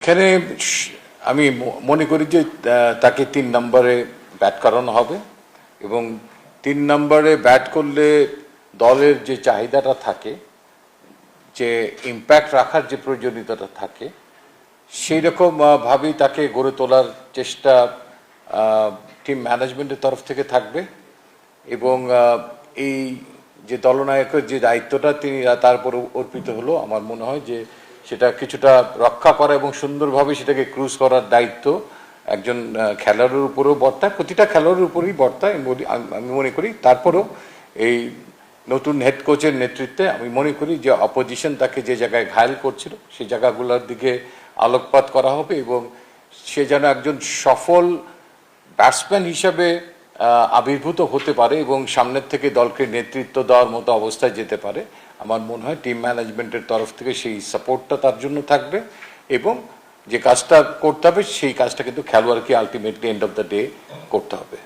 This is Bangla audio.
এখানে আমি মনে করি যে তাকে 3 নম্বরে ব্যাট করানো হবে এবং 3 নম্বরে ব্যাট করলে দলের যে চাহিদাটা থাকে, যে ইম্প্যাক্ট রাখার যে প্রয়োজনীয়তাটা থাকে, সেই রকম ভাবেই তাকে গড়ে তোলার চেষ্টা টিম ম্যানেজমেন্টের তরফ থেকে থাকবে এবং এই যে দলনায়কের যে দায়িত্বটা তিনি তার উপর অর্পিত হলো, আমার মনে হয় যে সেটা কিছুটা রক্ষা করা এবং সুন্দরভাবে সেটাকে ক্রুজ করার দায়িত্ব একজন খেলোয়াড়ের উপরেও বর্তায়, প্রতিটা খেলোয়াড়ের উপরেই বর্তায় আমি মনে করি। তারপরেও এই নতুন হেড কোচের নেতৃত্বে আমি মনে করি যে অপোজিশন তাকে যে জায়গায় ঘায়েল করছিল সেই জায়গাগুলোর দিকে আলোকপাত করা হবে এবং সে যেন একজন সফল ব্যাটসম্যান হিসাবে আবির্ভূত হতে পারে এবং সামনের থেকে দলকে নেতৃত্ব দেওয়ার মতো অবস্থায় যেতে পারে। আমার মনে হয় টিম ম্যানেজমেন্টের তরফ থেকে সেই সাপোর্টটা তার জন্য থাকবে এবং যে কাজটা করতে হবে সেই কাজটা কিন্তু খেলোয়াড়কে ultimately end of the day করতে হবে।